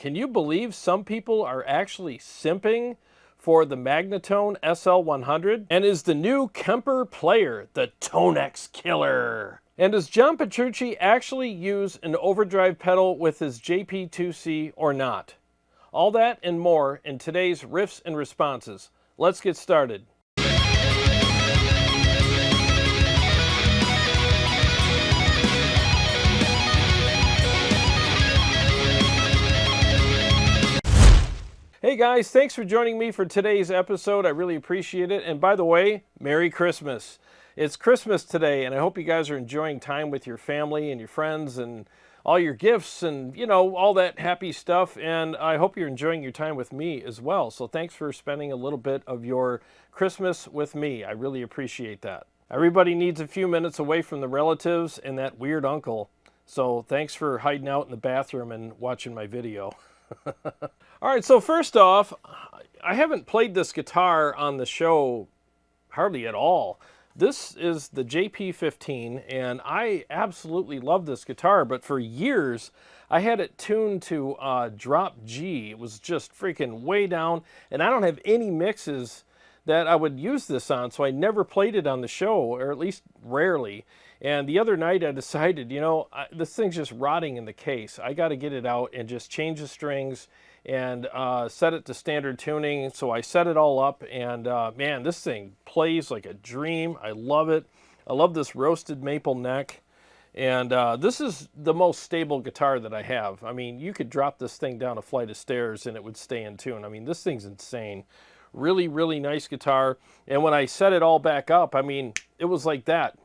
Can you believe some people are actually simping for the Magnatone SL100? And is the new Kemper player the Tonex killer? And does John Petrucci actually use an overdrive pedal with his JP2C or not? All that and more in today's Riffs and Responses. Let's get started. Hey guys, thanks for joining me for today's episode. I really appreciate it. And by the way, Merry Christmas. It's Christmas today, and I hope you guys are enjoying time with your family and your friends and all your gifts and, you know, all that happy stuff. And I hope you're enjoying your time with me as well. So thanks for spending a little bit of your Christmas with me. I really appreciate that. Everybody needs a few minutes away from the relatives and that weird uncle. So thanks for hiding out in the bathroom and watching my video. All right, so first off, I haven't played this guitar on the show hardly at all. This is the JP15, and I absolutely love this guitar, but for years, I had it tuned to drop G. It was just freaking way down, and I don't have any mixes that I would use this on, so I never played it on the show, or at least rarely. And the other night I decided, you know, this thing's just rotting in the case. I got to get it out and just change the strings and set it to standard tuning. So I set it all up, and man, this thing plays like a dream. I love it. I love this roasted maple neck. And this is the most stable guitar that I have. I mean, you could drop this thing down a flight of stairs and it would stay in tune. I mean, this thing's insane. Really, really nice guitar. And when I set it all back up, I mean, it was like that.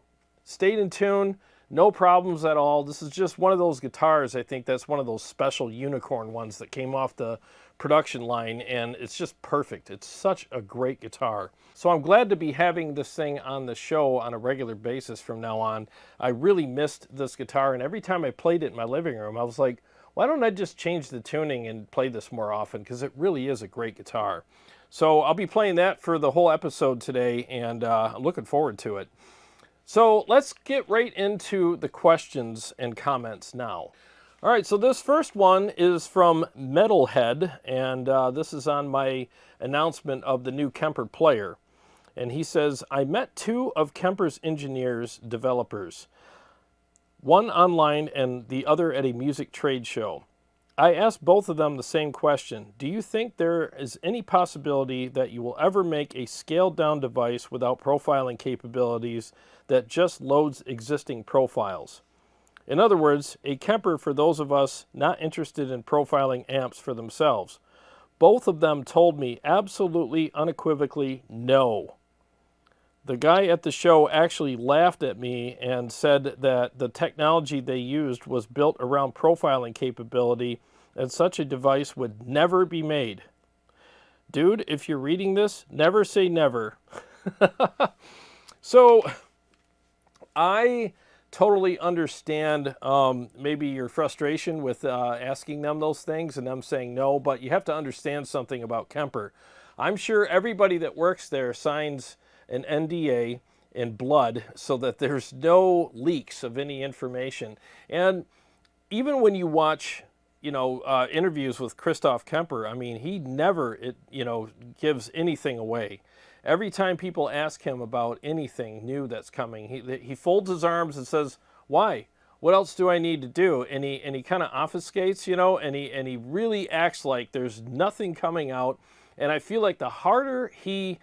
Stayed in tune, no problems at all. This is just one of those guitars, I think that's one of those special unicorn ones that came off the production line, and it's just perfect. It's such a great guitar. So I'm glad to be having this thing on the show on a regular basis from now on. I really missed this guitar, and every time I played it in my living room, I was like, why don't I just change the tuning and play this more often? Because it really is a great guitar. So I'll be playing that for the whole episode today, and I'm looking forward to it. So let's get right into the questions and comments now. All right, so this first one is from Metalhead, and this is on my announcement of the new Kemper player. And he says, I met two of Kemper's engineers, developers, one online and the other at a music trade show. I asked both of them the same question. Do you think there is any possibility that you will ever make a scaled down device without profiling capabilities that just loads existing profiles? In other words, a Kemper for those of us not interested in profiling amps for themselves. Both of them told me absolutely unequivocally no. The guy at the show actually laughed at me and said that the technology they used was built around profiling capability and such a device would never be made. Dude, if you're reading this, never say never. So I totally understand maybe your frustration with asking them those things and them saying no, but you have to understand something about Kemper. I'm sure everybody that works there signs an NDA in blood so that there's no leaks of any information. And even when you watch, you know, interviews with Christoph Kemper, I mean, he never, gives anything away. Every time people ask him about anything new that's coming, he folds his arms and says, why? What else do I need to do? And he kind of obfuscates, you know, and he really acts like there's nothing coming out. And I feel like the harder he,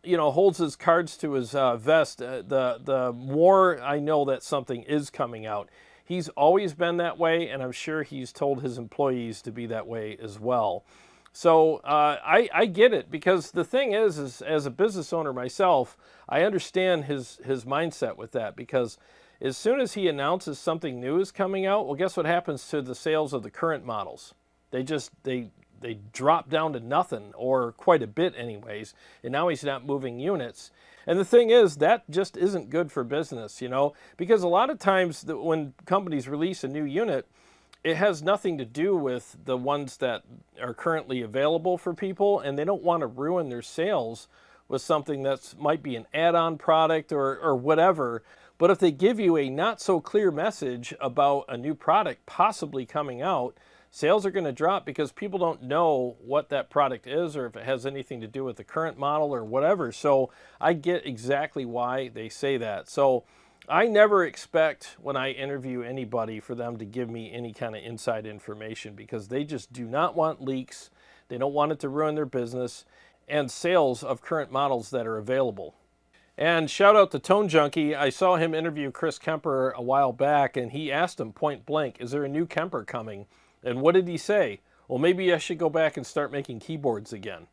you know, holds his cards to his vest, the more I know that something is coming out. He's always been that way, and I'm sure he's told his employees to be that way as well. So I get it, because the thing is as a business owner myself, I understand his mindset with that, because as soon as he announces something new is coming out, well, guess what happens to the sales of the current models? They drop down to nothing, or quite a bit anyways, and now he's not moving units. And the thing is, that just isn't good for business, you know, because a lot of times when companies release a new unit, it has nothing to do with the ones that are currently available for people, and they don't want to ruin their sales with something that might be an add-on product or whatever. But if they give you a not so clear message about a new product possibly coming out, sales are going to drop because people don't know what that product is or if it has anything to do with the current model or whatever. So I get exactly why they say that. So I never expect when I interview anybody for them to give me any kind of inside information because they just do not want leaks. They don't want it to ruin their business and sales of current models that are available. And shout out to Tone Junkie. I saw him interview Chris Kemper a while back, and he asked him point blank, is there a new Kemper coming? And what did he say? Well, maybe I should go back and start making keyboards again.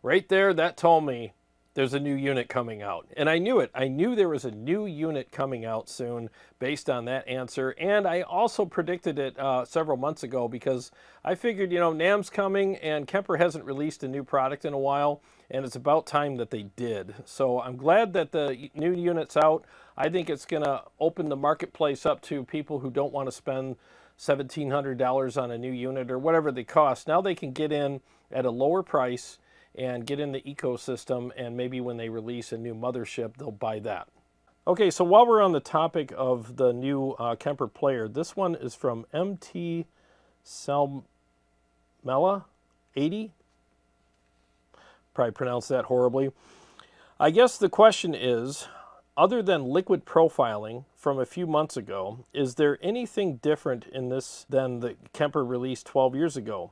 Right there, that told me there's a new unit coming out. And I knew it. I knew there was a new unit coming out soon based on that answer. And I also predicted it several months ago because I figured, NAMM's coming and Kemper hasn't released a new product in a while. And it's about time that they did. So I'm glad that the new unit's out. I think it's going to open the marketplace up to people who don't want to spend $1,700 on a new unit or whatever they cost. Now they can get in at a lower price and get in the ecosystem, and maybe when they release a new mothership, they'll buy that. Okay, so while we're on the topic of the new Kemper player, this one is from MT Salmela 80. Probably pronounced that horribly. I guess the question is, other than liquid profiling from a few months ago, is there anything different in this than the Kemper released 12 years ago?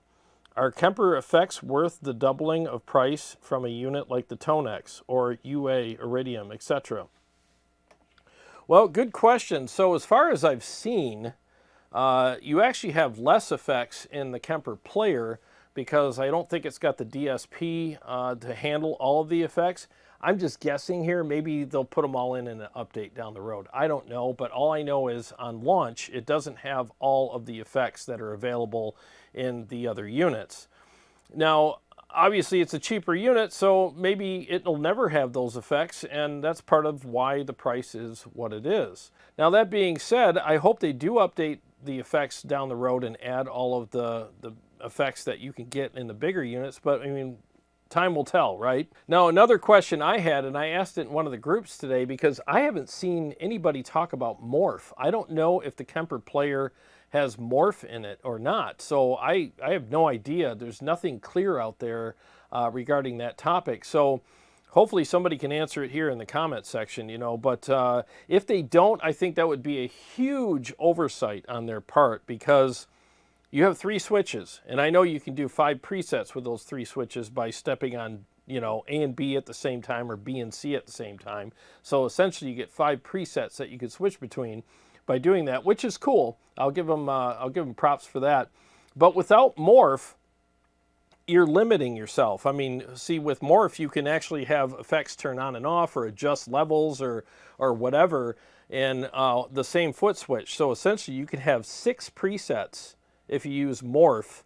Are Kemper effects worth the doubling of price from a unit like the Tonex or UA, Iridium, etc.? Well, good question. So as far as I've seen, you actually have less effects in the Kemper player because I don't think it's got the DSP to handle all of the effects. I'm just guessing here. Maybe they'll put them all in an update down the road. I don't know, but all I know is on launch, it doesn't have all of the effects that are available in the other units. Now, obviously it's a cheaper unit, so maybe it'll never have those effects, and that's part of why the price is what it is. Now, that being said, I hope they do update the effects down the road and add all of the effects that you can get in the bigger units, but I mean, time will tell, right? Now, another question I had, and I asked it in one of the groups today because I haven't seen anybody talk about morph. I don't know if the Kemper player has morph in it or not. So I have no idea. There's nothing clear out there regarding that topic. So hopefully somebody can answer it here in the comment section, But if they don't, I think that would be a huge oversight on their part because you have 3 switches. And I know you can do 5 presets with those 3 switches by stepping on, A and B at the same time or B and C at the same time. So essentially you get 5 presets that you could switch between by doing that, which is cool. I'll give them props for that. But without morph, you're limiting yourself. I mean, see, with morph, you can actually have effects turn on and off or adjust levels or whatever in the same foot switch. So essentially, you can have 6 presets if you use morph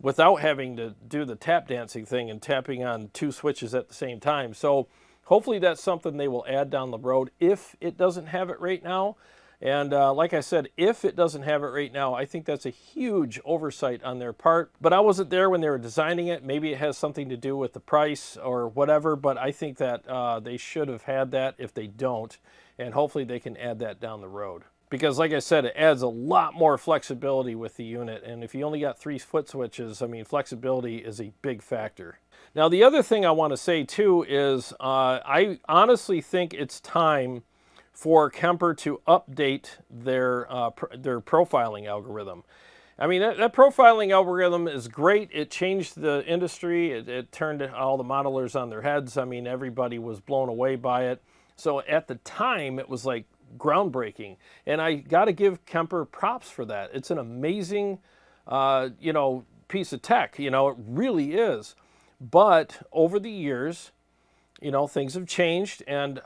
without having to do the tap dancing thing and tapping on 2 switches at the same time. So hopefully that's something they will add down the road if it doesn't have it right now. And like I said, if it doesn't have it right now, I think that's a huge oversight on their part. But I wasn't there when they were designing it. Maybe it has something to do with the price or whatever, but I think that they should have had that if they don't. And hopefully they can add that down the road. Because like I said, it adds a lot more flexibility with the unit. And if you only got 3 foot switches, I mean, flexibility is a big factor. Now, the other thing I want to say too is I honestly think it's time for Kemper to update their profiling algorithm. I mean, that profiling algorithm is great. It changed the industry. It turned all the modelers on their heads. I mean, everybody was blown away by it. So at the time, it was like groundbreaking. And I got to give Kemper props for that. It's an amazing, piece of tech. It really is. But over the years, things have changed, and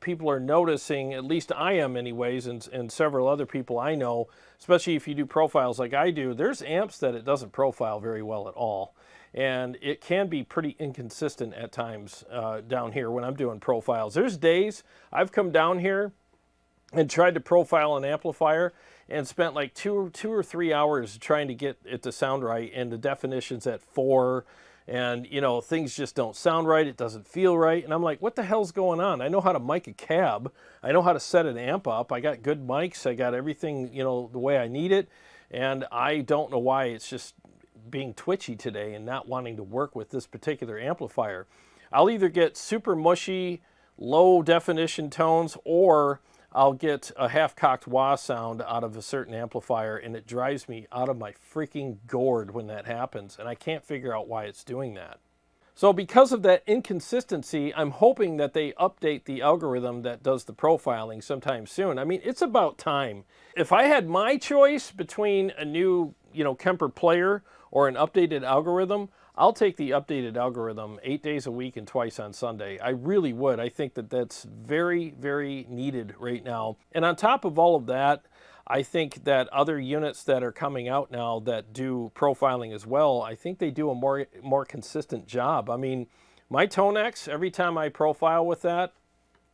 people are noticing, at least I am anyways, and several other people I know, especially if you do profiles like I do, there's amps that it doesn't profile very well at all. And it can be pretty inconsistent at times down here when I'm doing profiles. There's days I've come down here and tried to profile an amplifier and spent like two or 3 hours trying to get it to sound right, and the definition's at 4, and things just don't sound right. It doesn't feel right, and I'm like, what the hell's going on? I know how to mic a cab. I know how to set an amp up. I got good mics. I got everything the way I need it, And I don't know why it's just being twitchy today and not wanting to work with this particular amplifier. I'll either get super mushy, low definition tones, or I'll get a half-cocked wah sound out of a certain amplifier, and it drives me out of my freaking gourd when that happens, and I can't figure out why it's doing that. So because of that inconsistency, I'm hoping that they update the algorithm that does the profiling sometime soon. I mean, it's about time. If I had my choice between a new, Kemper player or an updated algorithm, I'll take the updated algorithm 8 days a week and twice on Sunday. I really would. I think that that's very, very needed right now. And on top of all of that, I think that other units that are coming out now that do profiling as well, I think they do a more consistent job. I mean, my Tonex, every time I profile with that,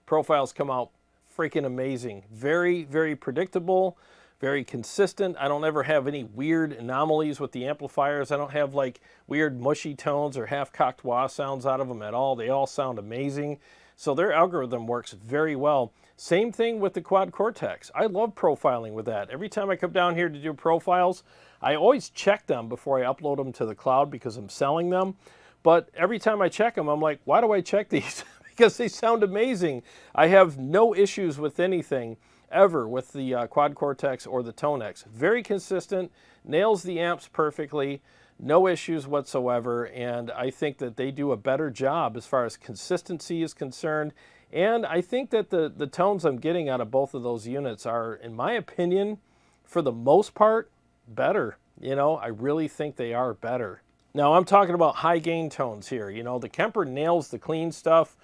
profiles come out freaking amazing. Very, very predictable, very consistent. I don't ever have any weird anomalies with the amplifiers. I don't have like weird mushy tones or half-cocked wah sounds out of them at all. They all sound amazing. So their algorithm works very well. Same thing with the Quad CORTEX. I love profiling with that. Every time I come down here to do profiles, I always check them before I upload them to the cloud because I'm selling them. But every time I check them, I'm like, why do I check these? Because they sound amazing. I have no issues with anything ever with the Quad CORTEX or the Tonex. Very consistent, nails the amps perfectly, no issues whatsoever, and I think that they do a better job as far as consistency is concerned. And I think that the tones I'm getting out of both of those units are, in my opinion, for the most part, better. I really think they are better. Now, I'm talking about high gain tones here. The Kemper nails the clean stuff,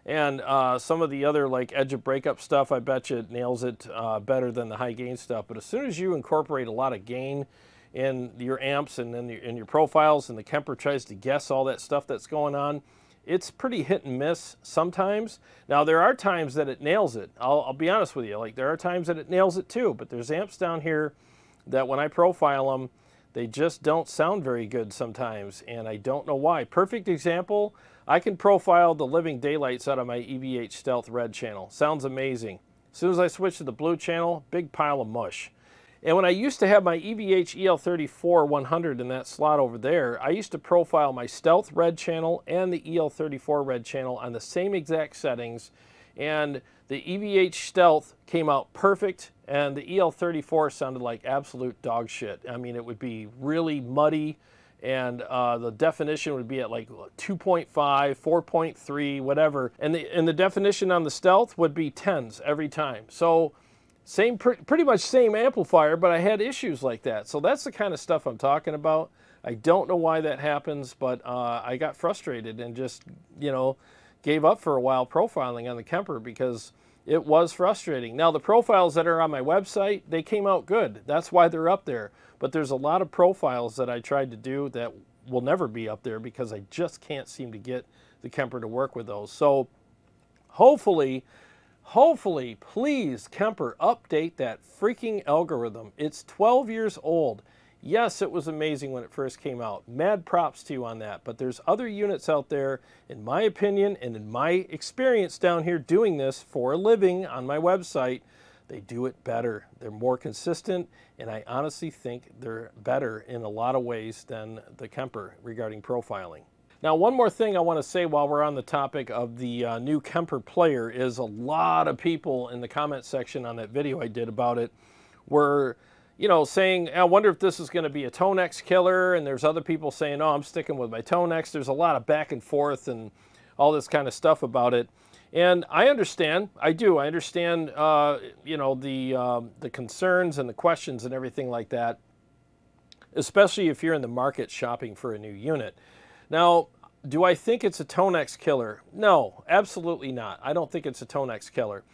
and some of the other like edge of breakup stuff, I bet you it nails it better than the high gain stuff. But as soon as you incorporate a lot of gain in your amps and then in your profiles, and the Kemper tries to guess all that stuff that's going on, it's pretty hit and miss sometimes. Now, there are times that it nails it. I'll be honest with you. Like, there are times that it nails it too, but there's amps down here that when I profile them, they just don't sound very good sometimes, and I don't know why. Perfect example, I can profile the living daylights out of my EVH Stealth Red channel. Sounds amazing. As soon as I switch to the blue channel, big pile of mush. And when I used to have my EVH EL34-100 in that slot over there, I used to profile my Stealth Red channel and the EL34 Red channel on the same exact settings. And the EVH Stealth came out perfect, and the EL34 sounded like absolute dog shit. I mean, it would be really muddy, and the definition would be at like 2.5, 4.3, whatever. And the definition on the Stealth would be 10s every time. So pretty much same amplifier, but I had issues like that. So that's the kind of stuff I'm talking about. I don't know why that happens, but I got frustrated and just, gave up for a while profiling on the Kemper because it was frustrating. Now, the profiles that are on my website, they came out good. That's why they're up there. But there's a lot of profiles that I tried to do that will never be up there because I just can't seem to get the Kemper to work with those. So hopefully, please, Kemper, update that freaking algorithm. It's 12 years old. Yes, it was amazing when it first came out. Mad props to you on that. But there's other units out there, in my opinion, and in my experience down here doing this for a living on my website, they do it better. They're more consistent, and I honestly think they're better in a lot of ways than the Kemper regarding profiling. Now, one more thing I want to say while we're on the topic of the new Kemper player is a lot of people in the comment section on that video I did about it were, saying, I wonder if this is going to be a Tonex killer, and there's other people saying, oh, I'm sticking with my Tonex. There's a lot of back and forth and all this kind of stuff about it. And I understand, I do. I understand, the concerns and the questions and everything like that, especially if you're in the market shopping for a new unit. Now, do I think it's a Tonex killer? No, absolutely not. I don't think it's a Tonex killer.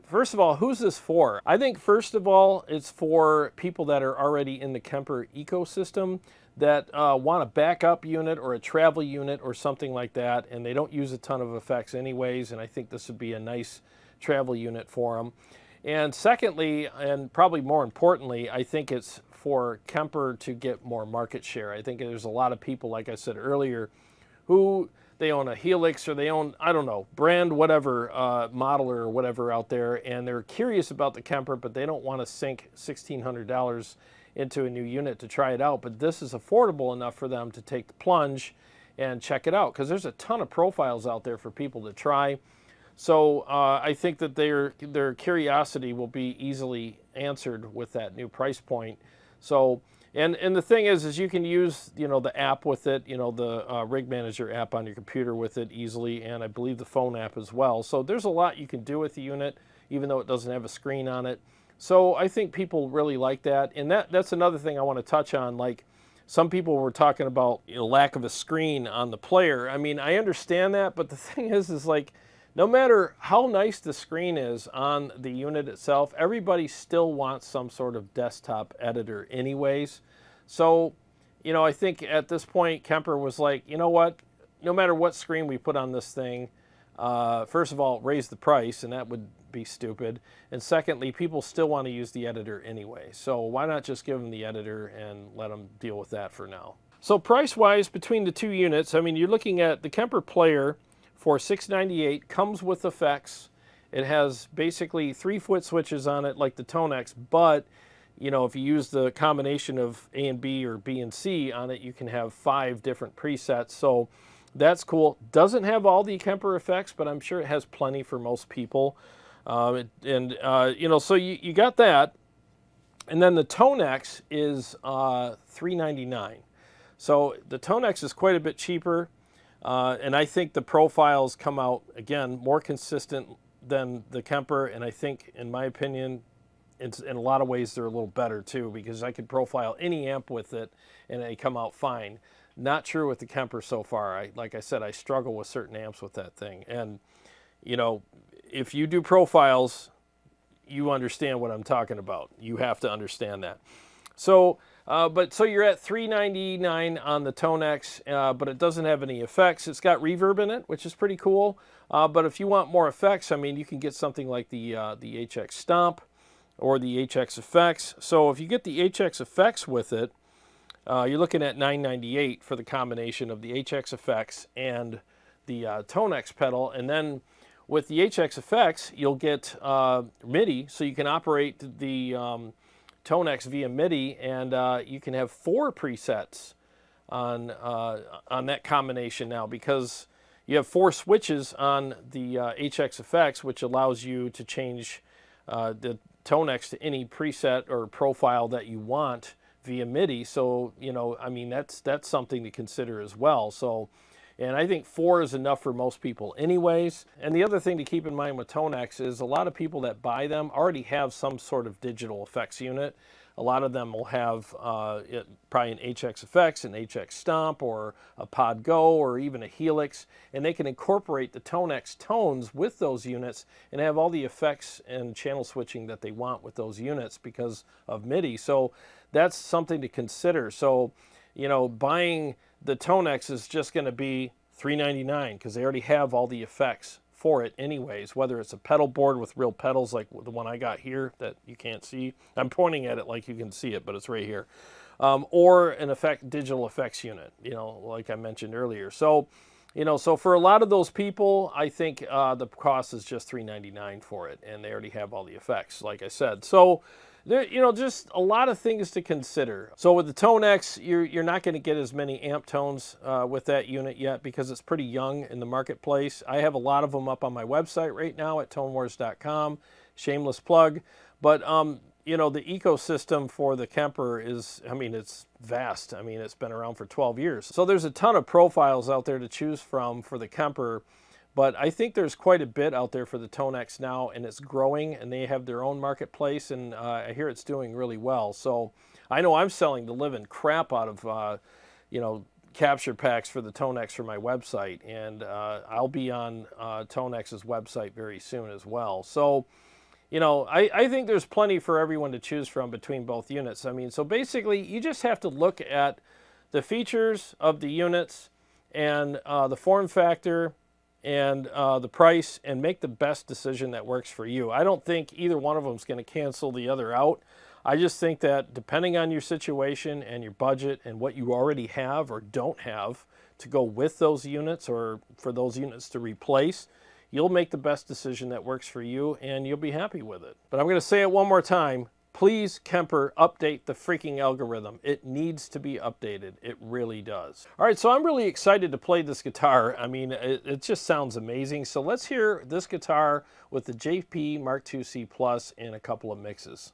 First of all, who's this for? I think, first of all, it's for people that are already in the Kemper ecosystem that want a backup unit or a travel unit or something like that, and they don't use a ton of effects anyways, and I think this would be a nice travel unit for them. And secondly, and probably more importantly, I think it's for Kemper to get more market share. I think there's a lot of people, like I said earlier, who they own a Helix or they own, I don't know, brand whatever, modeler or whatever out there, and they're curious about the Kemper, but they don't want to sink $1,600 into a new unit to try it out, but this is affordable enough for them to take the plunge and check it out, because there's a ton of profiles out there for people to try. So I think that their curiosity will be easily answered with that new price point. So, and the thing is you can use, you know, the app with it, you know, the Rig Manager app on your computer with it easily, and I believe the phone app as well. So there's a lot you can do with the unit, even though it doesn't have a screen on it. So I think people really like that, and that's another thing I want to touch on. Like, some people were talking about, you know, lack of a screen on the player. I mean, I understand that, but the thing is like, no matter how nice the screen is on the unit itself, everybody still wants some sort of desktop editor anyways. So, you know, I think at this point, Kemper was like, you know what, no matter what screen we put on this thing, first of all, raise the price, and that would be stupid. And secondly, people still want to use the editor anyway. So why not just give them the editor and let them deal with that for now? So price-wise, between the two units, I mean, you're looking at the Kemper player for $698, comes with effects. It has basically 3-foot switches on it like the Tonex, but you know, if you use the combination of A and B or B and C on it, you can have 5 different presets. So that's cool. Doesn't have all the Kemper effects, but I'm sure it has plenty for most people. You know, so you got that. And then the Tonex is $399. So the Tonex is quite a bit cheaper. And I think the profiles come out, again, more consistent than the Kemper. And I think, in my opinion, in a lot of ways, they're a little better too, because I could profile any amp with it and they come out fine. Not true with the Kemper so far. Like I said, I struggle with certain amps with that thing. And, you know, if you do profiles, you understand what I'm talking about. You have to understand that. So, so you're at $399 on the Tonex, but it doesn't have any effects. It's got reverb in it, which is pretty cool. But if you want more effects, I mean, you can get something like the HX Stomp or the HX Effects. So if you get the HX Effects with it, you're looking at $998 for the combination of the HX Effects and the Tonex pedal. And then with the HX Effects, you'll get MIDI, so you can operate the Tonex via MIDI, and you can have 4 presets on that combination now, because you have 4 switches on the HX Effects, which allows you to change the Tonex to any preset or profile that you want via MIDI. So, you know, I mean, that's something to consider as well. So, and I think 4 is enough for most people anyways. And the other thing to keep in mind with Tonex is a lot of people that buy them already have some sort of digital effects unit. A lot of them will have probably an HX Effects, an HX Stomp, or a Pod Go, or even a Helix, and they can incorporate the Tonex tones with those units and have all the effects and channel switching that they want with those units because of MIDI. So that's something to consider. So, you know, buying the Tonex is just going to be $399 because they already have all the effects for it anyways, whether it's a pedal board with real pedals like the one I got here that you can't see. I'm pointing at it like you can see it, but it's right here. Or an digital effects unit, you know, like I mentioned earlier. So, you know, so for a lot of those people, I think the cost is just $399 for it, and they already have all the effects, like I said. So, there, you know, just a lot of things to consider. So with the Tonex, you're not going to get as many amp tones with that unit yet because it's pretty young in the marketplace. I have a lot of them up on my website right now at tonewars.com. Shameless plug. But, you know, the ecosystem for the Kemper is, I mean, it's vast. I mean, it's been around for 12 years. So there's a ton of profiles out there to choose from for the Kemper. But I think there's quite a bit out there for the Tonex now, and it's growing, and they have their own marketplace, and I hear it's doing really well. So I know I'm selling the living crap out of, you know, capture packs for the Tonex for my website, and I'll be on Tonex's website very soon as well. So, you know, I think there's plenty for everyone to choose from between both units. I mean, so basically, you just have to look at the features of the units and the form factor and the price, and make the best decision that works for you. I don't think either one of them is going to cancel the other out. I just think that depending on your situation and your budget and what you already have or don't have to go with those units, or for those units to replace, you'll make the best decision that works for you, and you'll be happy with it. But I'm going to say it one more time. Please, Kemper, update the freaking algorithm. It needs to be updated. It really does. All right, so I'm really excited to play this guitar. I mean, it just sounds amazing. So let's hear this guitar with the JP Mark II C Plus in a couple of mixes.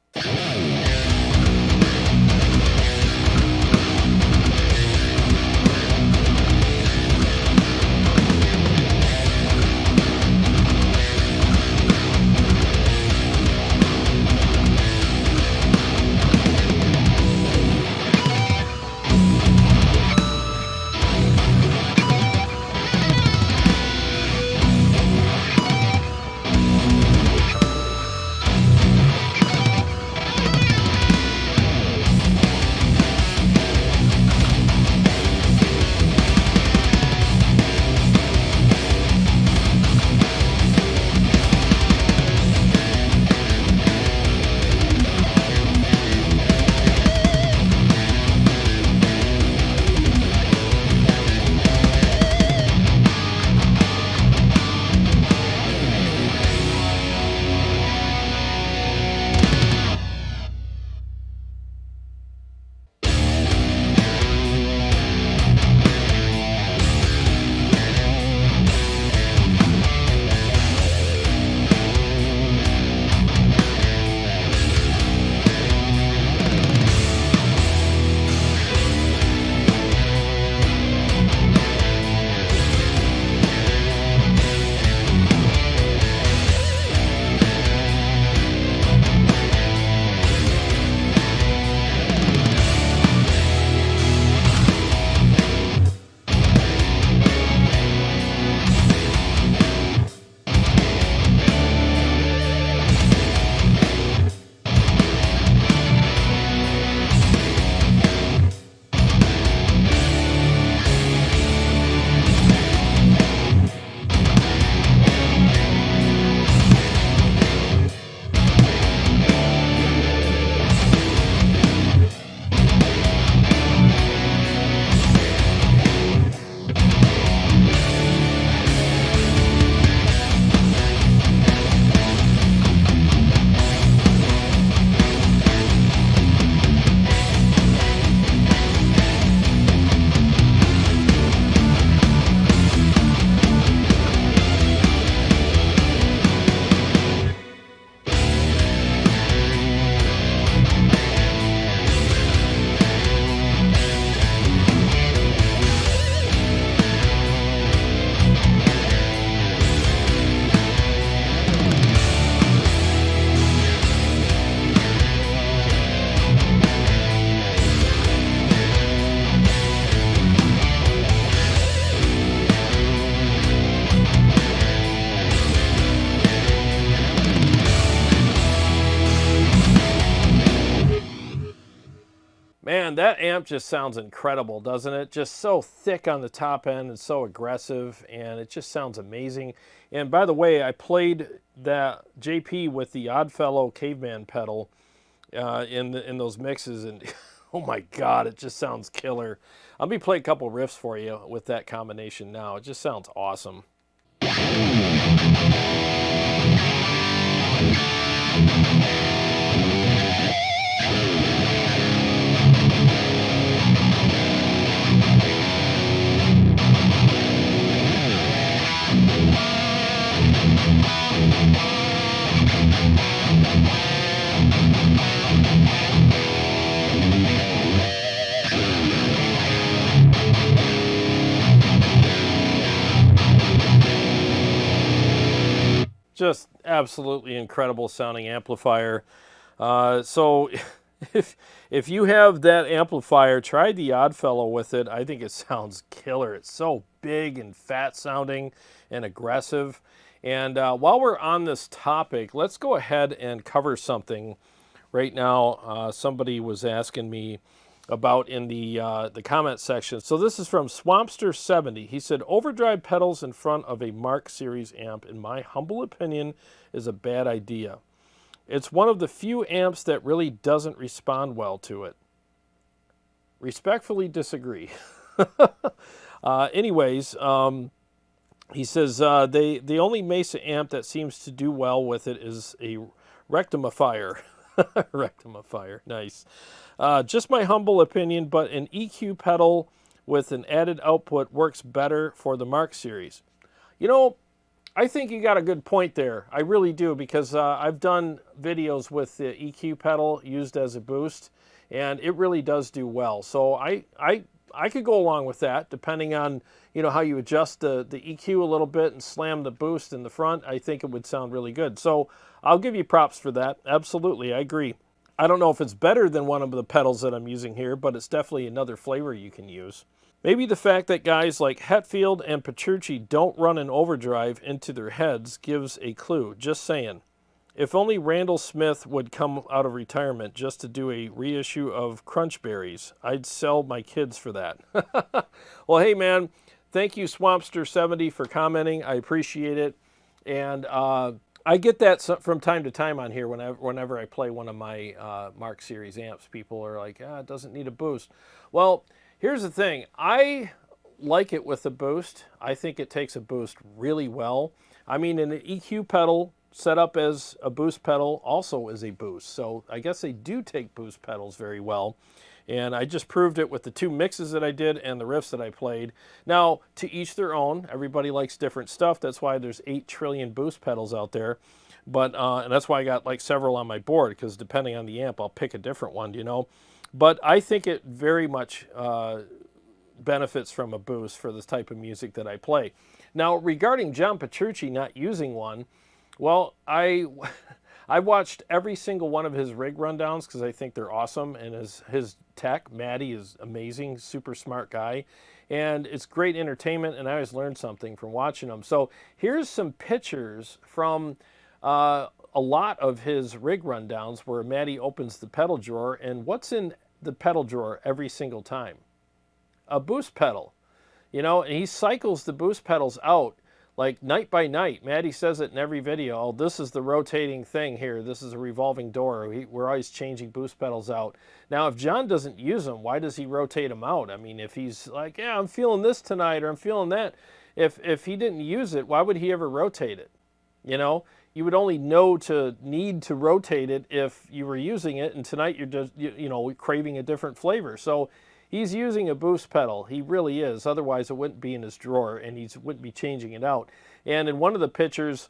Man, that amp just sounds incredible, doesn't it? Just so thick on the top end and so aggressive, and it just sounds amazing. And by the way, I played that JP with the Oddfellow Caveman pedal in those mixes, and oh my God, it just sounds killer. I'll be playing a couple riffs for you with that combination now. It just sounds awesome. Just absolutely incredible sounding amplifier. So if you have that amplifier, try the Oddfellow with it. I think it sounds killer. It's so big and fat sounding and aggressive. And while we're on this topic, let's go ahead and cover something right now. Somebody was asking me about in the comment section. So this is from Swampster70. He said, overdrive pedals in front of a Mark series amp, in my humble opinion, is a bad idea. It's one of the few amps that really doesn't respond well to it. Respectfully disagree. Anyways, he says, the only Mesa amp that seems to do well with it is a rectifier. Rectum of fire. Nice. Just my humble opinion, but an EQ pedal with an added output works better for the Mark series. You know, I think you got a good point there. I really do, because I've done videos with the EQ pedal used as a boost, and it really does do well. So I could go along with that, depending on, you know, how you adjust the EQ a little bit and slam the boost in the front. I think it would sound really good. So I'll give you props for that. Absolutely, I agree. I don't know if it's better than one of the pedals that I'm using here, but it's definitely another flavor you can use. Maybe the fact that guys like Hetfield and Petrucci don't run an overdrive into their heads gives a clue. Just saying. If only Randall Smith would come out of retirement just to do a reissue of Crunchberries. I'd sell my kids for that. Well, hey man, thank you Swampster70 for commenting. I appreciate it. And I get that from time to time on here whenever I play one of my Mark Series amps. People are like, it doesn't need a boost. Well, here's the thing. I like it with a boost. I think it takes a boost really well. I mean, an EQ pedal set up as a boost pedal also is a boost. So I guess they do take boost pedals very well. And I just proved it with the 2 mixes that I did and the riffs that I played. Now, to each their own. Everybody likes different stuff. That's why there's 8 trillion boost pedals out there. But and that's why I got like several on my board, because depending on the amp, I'll pick a different one, you know. But I think it very much benefits from a boost for this type of music that I play. Now, regarding John Petrucci not using one, well, I watched every single one of his rig rundowns because I think they're awesome, and his tech, Maddie, is amazing, super smart guy, and it's great entertainment, and I always learn something from watching them. So here's some pictures from a lot of his rig rundowns where Maddie opens the pedal drawer, and what's in the pedal drawer every single time? A boost pedal. You know, and he cycles the boost pedals out like night by night. Maddie says it in every video. Oh, this is the rotating thing here. This is a revolving door. We're always changing boost pedals out. Now, if John doesn't use them, why does he rotate them out? I mean, if he's like, yeah, I'm feeling this tonight, or I'm feeling that. If he didn't use it, why would he ever rotate it? You know, you would only need to rotate it if you were using it, and tonight you're just, you know, craving a different flavor. So he's using a boost pedal. He really is. Otherwise, it wouldn't be in his drawer, and he wouldn't be changing it out. And in one of the pictures,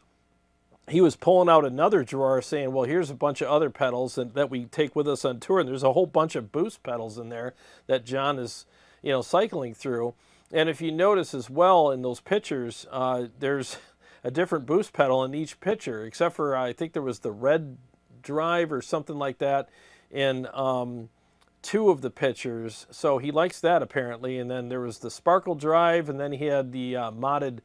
he was pulling out another drawer saying, well, here's a bunch of other pedals that we take with us on tour. And there's a whole bunch of boost pedals in there that John is, you know, cycling through. And if you notice as well in those pictures, there's a different boost pedal in each picture, except for I think there was the red drive or something like that in 2 of the pictures. So he likes that apparently. And then there was the sparkle drive, and then he had the modded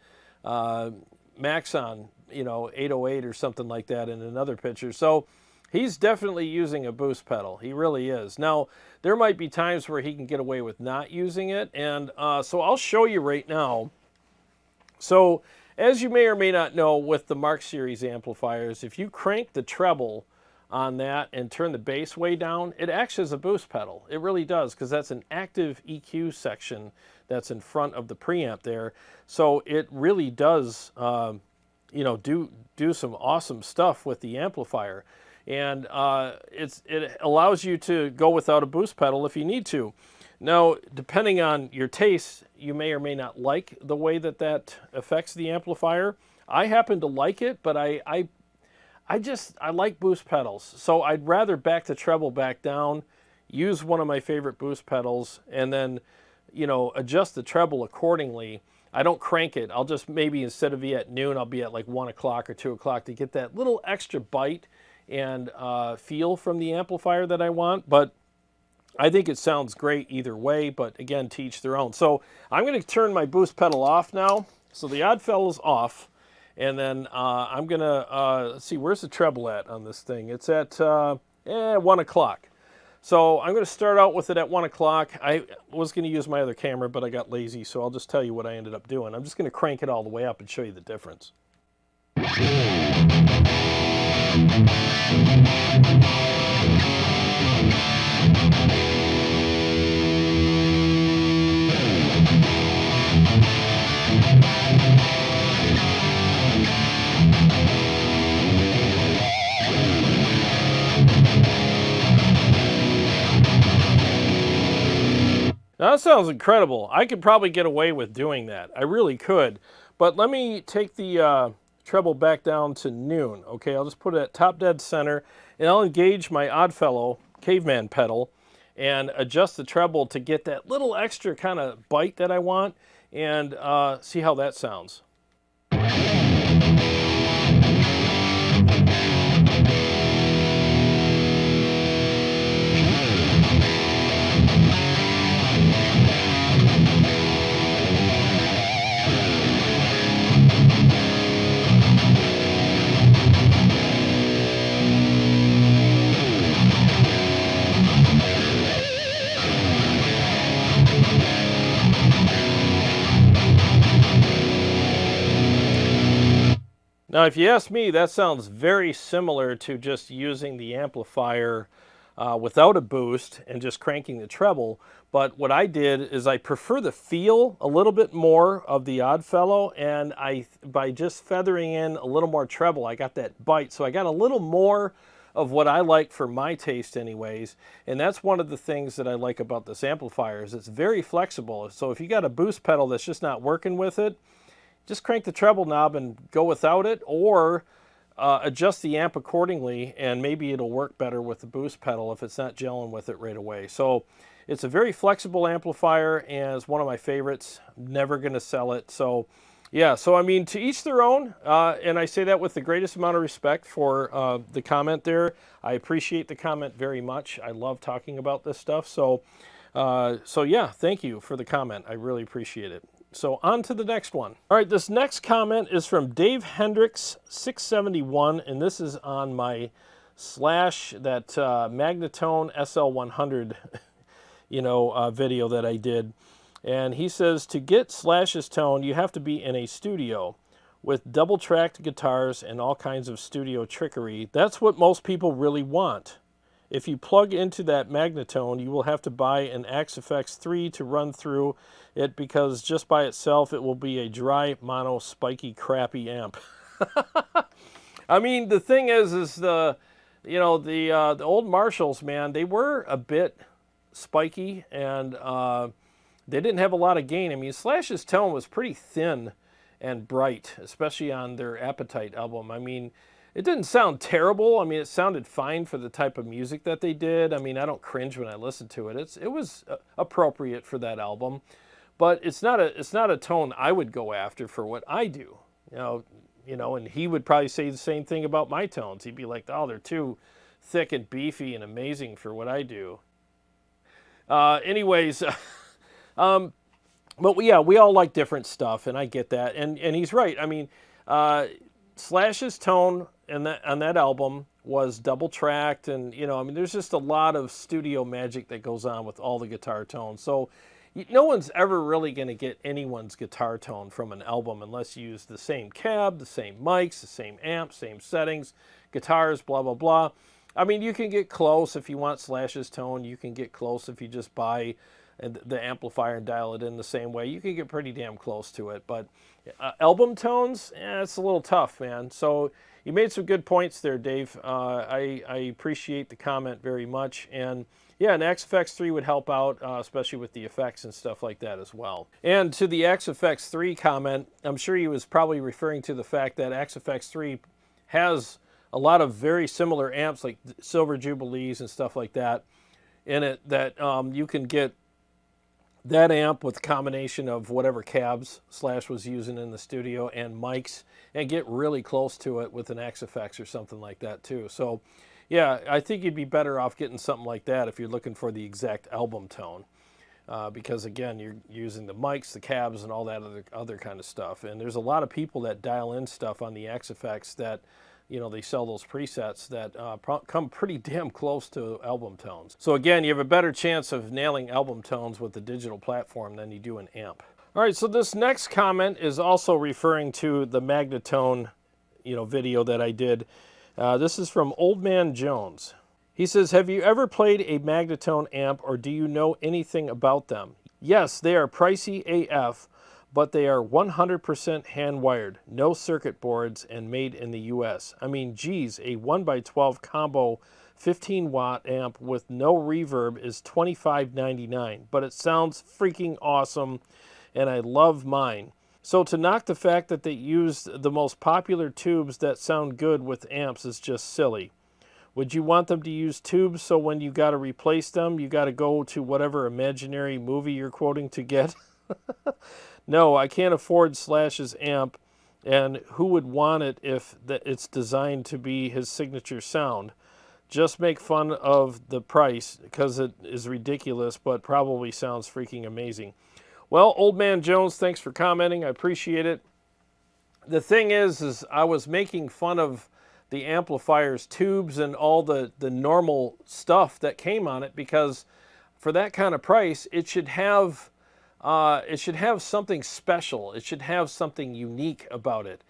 Maxon, you know, 808 or something like that in another picture. So he's definitely using a boost pedal. He really is. Now, there might be times where he can get away with not using it. And so I'll show you right now. So as you may or may not know, with the Mark Series amplifiers, if you crank the treble on that and turn the bass way down, it acts as a boost pedal. It really does, because that's an active EQ section that's in front of the preamp there. So it really does, you know, do some awesome stuff with the amplifier. And it allows you to go without a boost pedal if you need to. Now, depending on your taste, you may or may not like the way that affects the amplifier. I happen to like it, but I like boost pedals. So I'd rather back the treble back down, use one of my favorite boost pedals, and then, you know, adjust the treble accordingly. I don't crank it. I'll just maybe, instead of be at noon, I'll be at like 1 o'clock or 2 o'clock to get that little extra bite and feel from the amplifier that I want. But I think it sounds great either way, but again, to each their own. So I'm going to turn my boost pedal off now. So the Oddfellow's off. And then I'm going to, let's see, where's the treble at on this thing? It's at 1 o'clock. So I'm going to start out with it at 1 o'clock. I was going to use my other camera, but I got lazy, so I'll just tell you what I ended up doing. I'm just going to crank it all the way up and show you the difference. Now, that sounds incredible. I could probably get away with doing that. I really could. But let me take the treble back down to noon. Okay, I'll just put it at top dead center, and I'll engage my Oddfellow caveman pedal and adjust the treble to get that little extra kind of bite that I want, and see how that sounds. Now, if you ask me, that sounds very similar to just using the amplifier without a boost and just cranking the treble. But what I did is I prefer the feel a little bit more of the Oddfellow, and by just feathering in a little more treble, I got that bite. So I got a little more of what I like for my taste anyways, and that's one of the things that I like about this amplifier is it's very flexible. So if you got a boost pedal that's just not working with it, just crank the treble knob and go without it, or adjust the amp accordingly, and maybe it'll work better with the boost pedal if it's not gelling with it right away. So it's a very flexible amplifier, and it's one of my favorites. Never going to sell it. So yeah, so I mean, to each their own, and I say that with the greatest amount of respect for the comment there. I appreciate the comment very much. I love talking about this stuff. So yeah, thank you for the comment. I really appreciate it. So on to the next one. All right, this next comment is from Dave Hendricks 671, and this is on my Slash, that Magnatone sl100 video that I did. And he says, to get Slash's tone, you have to be in a studio with double-tracked guitars and all kinds of studio trickery. That's what most people really want. If you plug into that Magnatone, you will have to buy an Axe-Fx 3 to run through it, because just by itself it will be a dry, mono, spiky, crappy amp. I mean, the thing is the old Marshalls, man, they were a bit spiky, and they didn't have a lot of gain. I mean, Slash's tone was pretty thin and bright, especially on their Appetite album. I mean, it didn't sound terrible. I mean, it sounded fine for the type of music that they did. I mean, I don't cringe when I listen to it. It was appropriate for that album, but it's not a tone I would go after for what I do. And he would probably say the same thing about my tones. He'd be like, "Oh, they're too thick and beefy and amazing for what I do." Anyways, but yeah, we all like different stuff, and I get that. And he's right. I mean, Slash's tone on that album was double tracked, and I mean, there's just a lot of studio magic that goes on with all the guitar tones. So no one's ever really going to get anyone's guitar tone from an album unless you use the same cab, the same mics, the same amp, same settings, guitars, blah blah blah. I mean, you can get close if you want Slash's tone. You can get close if you just buy the amplifier and dial it in the same way. You can get pretty damn close to it. But album tones, it's a little tough, man. So you made some good points there, Dave. I appreciate the comment very much. And yeah, an Axe-Fx 3 would help out, especially with the effects and stuff like that as well. And to the Axe-Fx 3 comment, I'm sure he was probably referring to the fact that Axe-Fx 3 has a lot of very similar amps like Silver Jubilees and stuff like that in it, that you can get that amp with a combination of whatever cabs Slash was using in the studio and mics, and get really close to it with an Axe-Fx or something like that too. So yeah, I think you'd be better off getting something like that if you're looking for the exact album tone, because again, you're using the mics, the cabs, and all that other kind of stuff. And there's a lot of people that dial in stuff on the Axe-Fx that they sell those presets that come pretty damn close to album tones. So again, you have a better chance of nailing album tones with the digital platform than you do an amp. All right, so this next comment is also referring to the Magnatone, video that I did. This is from Old Man Jones. He says, have you ever played a Magnatone amp, or do you know anything about them? Yes, they are pricey AF, but they are 100% hand-wired, no circuit boards, and made in the US. I mean, geez, a 1x12 combo 15-watt amp with no reverb is $25.99, but it sounds freaking awesome, and I love mine. So to knock the fact that they used the most popular tubes that sound good with amps is just silly. Would you want them to use tubes so when you got to replace them, you got to go to whatever imaginary movie you're quoting to get? No, I can't afford Slash's amp, and who would want it if it's designed to be his signature sound? Just make fun of the price because it is ridiculous, but probably sounds freaking amazing. Well, Old Man Jones, thanks for commenting. I appreciate it. The thing is I was making fun of the amplifier's tubes and all the normal stuff that came on it because for that kind of price, it should have something special. It should have something unique about it.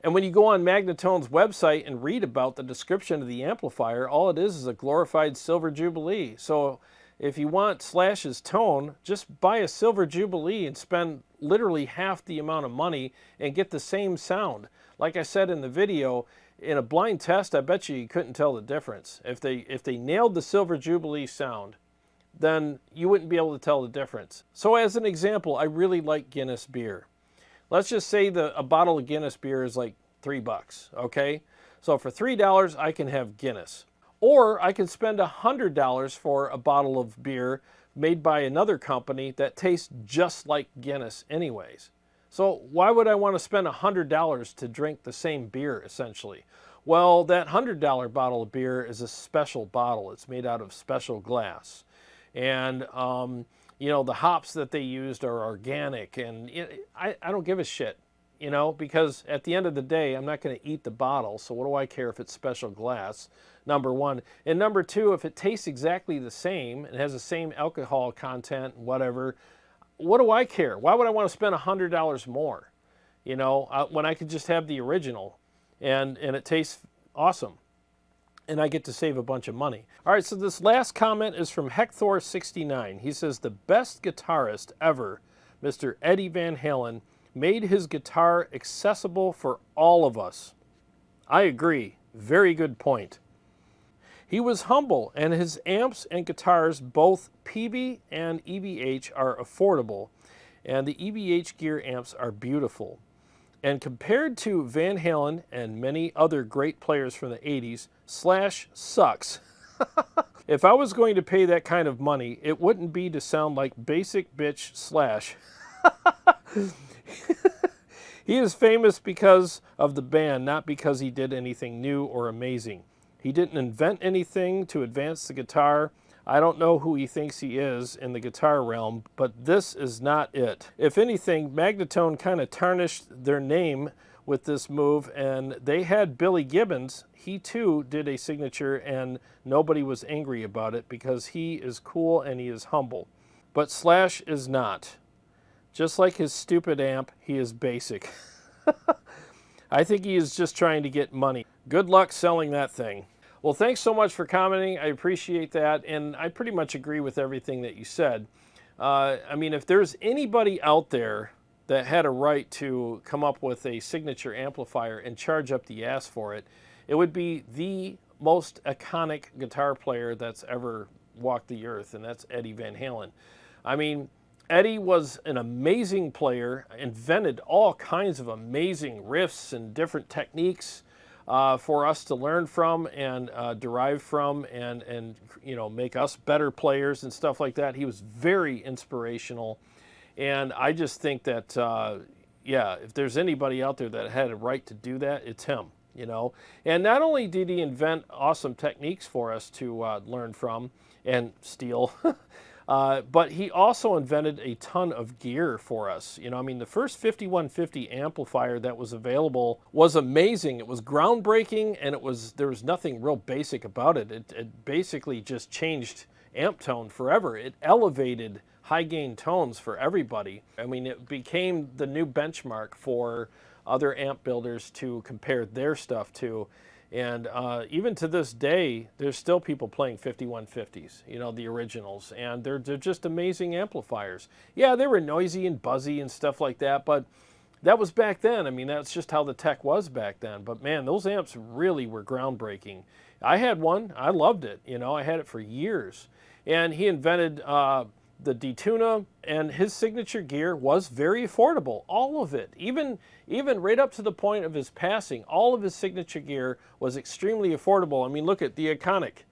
And when you go on Magnatone's website and read about the description of the amplifier, all it is a glorified Silver Jubilee. So if you want Slash's tone, just buy a Silver Jubilee and spend literally half the amount of money and get the same sound. Like I said in the video, in a blind test, I bet you couldn't tell the difference. If they nailed the Silver Jubilee sound, then you wouldn't be able to tell the difference. So as an example, I really like Guinness beer. Let's just say a bottle of Guinness beer is like $3, okay? So for $3, I can have Guinness. Or I can spend $100 for a bottle of beer made by another company that tastes just like Guinness anyways. So why would I want to spend $100 to drink the same beer, essentially? Well, that $100 bottle of beer is a special bottle. It's made out of special glass. And, you know, the hops that they used are organic. And I don't give a shit, you know, because at the end of the day, I'm not going to eat the bottle. So what do I care if it's special glass, number one. And number two, if it tastes exactly the same and has the same alcohol content, whatever, what do I care? Why would I want to spend $100 more, you know, when I could just have the original and it tastes awesome and I get to save a bunch of money. All right, so this last comment is from Hector69. He says, the best guitarist ever, Mr. Eddie Van Halen, made his guitar accessible for all of us. I agree. Very good point. He was humble, and his amps and guitars, both PV and EVH, are affordable, and the EVH gear amps are beautiful. And compared to Van Halen and many other great players from the 80s, Slash sucks. If I was going to pay that kind of money, it wouldn't be to sound like basic bitch Slash. He is famous because of the band, not because he did anything new or amazing. He didn't invent anything to advance the guitar. I don't know who he thinks he is in the guitar realm, but this is not it. If anything, Magnatone kind of tarnished their name with this move, and they had Billy Gibbons. He too did a signature, and nobody was angry about it because he is cool and he is humble. But Slash is not. Just like his stupid amp, he is basic. I think he is just trying to get money. Good luck selling that thing. Well, thanks so much for commenting. I appreciate that, and I pretty much agree with everything that you said. I mean, if there's anybody out there that had a right to come up with a signature amplifier and charge up the ass for it, it would be the most iconic guitar player that's ever walked the earth, and that's Eddie Van Halen. I mean, Eddie was an amazing player, invented all kinds of amazing riffs and different techniques for us to learn from and derive from and you know, make us better players and stuff like that. He was very inspirational, and I just think that yeah, if there's anybody out there that had a right to do that, it's him, you know. And not only did he invent awesome techniques for us to learn from and steal, but he also invented a ton of gear for us. You know, I mean, the first 5150 amplifier that was available was amazing. It was groundbreaking, and there was nothing real basic about it. It basically just changed amp tone forever. It elevated high gain tones for everybody. I mean, it became the new benchmark for other amp builders to compare their stuff to. And even to this day, there's still people playing 5150s, you know, the originals, and they're just amazing amplifiers. Yeah, they were noisy and buzzy and stuff like that, but that was back then. I mean, that's just how the tech was back then. But man, those amps really were groundbreaking. I had one. I loved it. You know, I had it for years. And he invented the detuna, and his signature gear was very affordable. All of it, even right up to the point of his passing, all of his signature gear was extremely affordable. I mean, look at the Iconic.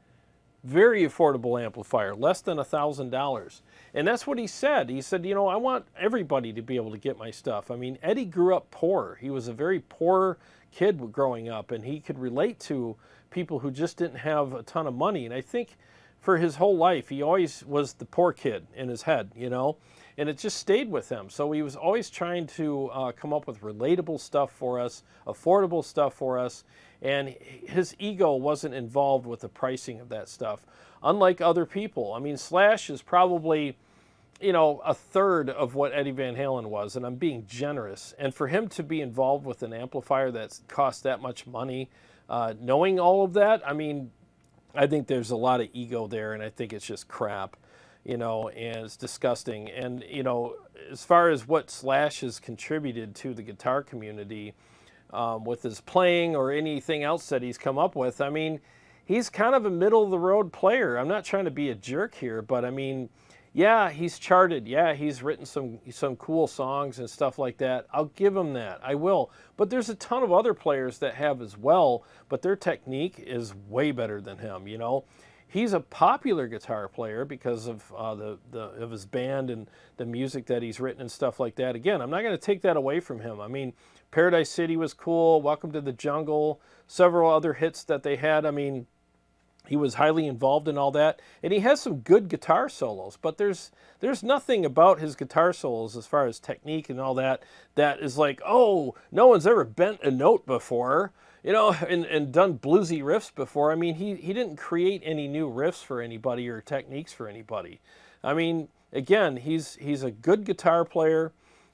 Very affordable amplifier, less than $1,000. And that's what he said. He said, you know, I want everybody to be able to get my stuff. I mean, Eddie grew up poor. He was a very poor kid growing up, and he could relate to people who just didn't have a ton of money. And I think for his whole life, he always was the poor kid in his head, you know, and it just stayed with him. So he was always trying to come up with relatable stuff for us, affordable stuff for us, and his ego wasn't involved with the pricing of that stuff, unlike other people. I mean, Slash is probably, you know, a third of what Eddie Van Halen was, and I'm being generous. And for him to be involved with an amplifier that costs that much money, knowing all of that, I mean, I think there's a lot of ego there, and I think it's just crap, you know, and it's disgusting. And, you know, as far as what Slash has contributed to the guitar community with his playing or anything else that he's come up with, I mean, he's kind of a middle-of-the-road player. I'm not trying to be a jerk here, but, I mean, yeah, he's charted. Yeah, he's written some cool songs and stuff like that. I'll give him that. I will. But there's a ton of other players that have as well, but their technique is way better than him, you know. He's a popular guitar player because of of his band and the music that he's written and stuff like that. Again, I'm not going to take that away from him. I mean, Paradise City was cool, Welcome to the Jungle, several other hits that they had. I mean, he was highly involved in all that, and he has some good guitar solos, but there's nothing about his guitar solos as far as technique and all that that is like, oh, no one's ever bent a note before, you know, and done bluesy riffs before. I mean, he didn't create any new riffs for anybody or techniques for anybody. I mean, again, he's a good guitar player,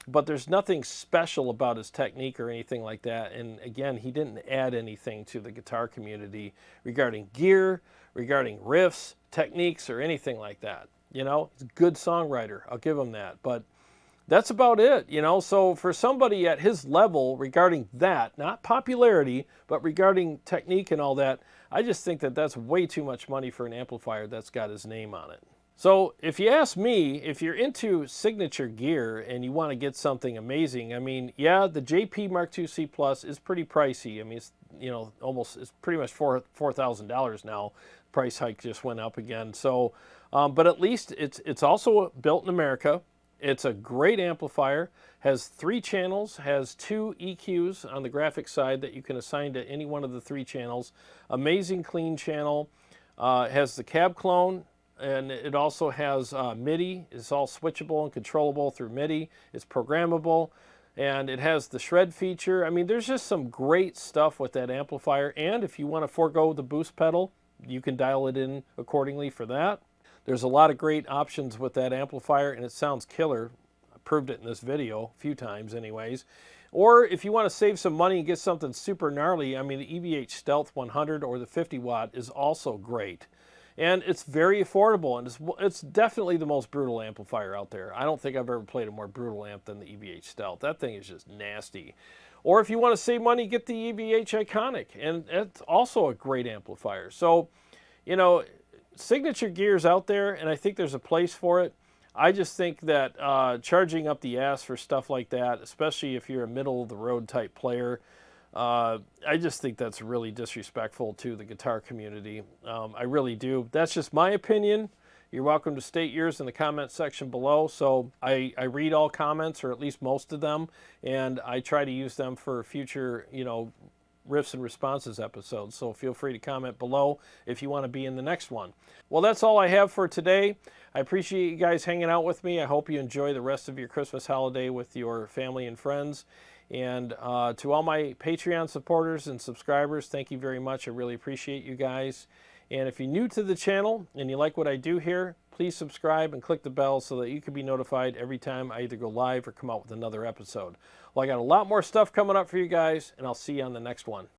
but there's nothing special about his technique or anything like that. And again, he didn't add anything to the guitar community regarding gear, regarding riffs, techniques, or anything like that. You know, he's a good songwriter. I'll give him that. But that's about it, you know. So for somebody at his level regarding that, not popularity, but regarding technique and all that, I just think that that's way too much money for an amplifier that's got his name on it. So if you ask me, if you're into signature gear and you want to get something amazing, I mean, yeah, the JP Mark II C Plus is pretty pricey. I mean, it's, you know, it's pretty much $4,000 now. Price hike just went up again. So, but at least it's also built in America. It's a great amplifier, has 3 channels, has 2 EQs on the graphics side that you can assign to any one of the 3 channels. Amazing clean channel. Has the cab clone. And it also has MIDI. It's all switchable and controllable through MIDI. It's programmable. And it has the shred feature. I mean, there's just some great stuff with that amplifier. And if you want to forego the boost pedal, you can dial it in accordingly for that. There's a lot of great options with that amplifier, and it sounds killer. I proved it in this video a few times anyways. Or if you want to save some money and get something super gnarly, I mean, the EVH Stealth 100 or the 50 watt is also great. And it's very affordable, and it's definitely the most brutal amplifier out there. I don't think I've ever played a more brutal amp than the EVH Stealth. That thing is just nasty. Or if you want to save money, get the EVH Iconic, and it's also a great amplifier. So, you know, signature gear's out there, and I think there's a place for it. I just think that charging up the ass for stuff like that, especially if you're a middle-of-the-road type player, I just think that's really disrespectful to the guitar community. I really do. That's just my opinion. You're welcome to state yours in the comment section below. So I read all comments, or at least most of them, and I try to use them for future, you know, Riffs and Responses episodes. So feel free to comment below if you want to be in the next one. Well, that's all I have for today. I appreciate you guys hanging out with me. I hope you enjoy the rest of your Christmas holiday with your family and friends. And to all my Patreon supporters and subscribers, thank you very much. I really appreciate you guys. And if you're new to the channel and you like what I do here, please subscribe and click the bell so that you can be notified every time I either go live or come out with another episode. Well, I got a lot more stuff coming up for you guys, and I'll see you on the next one.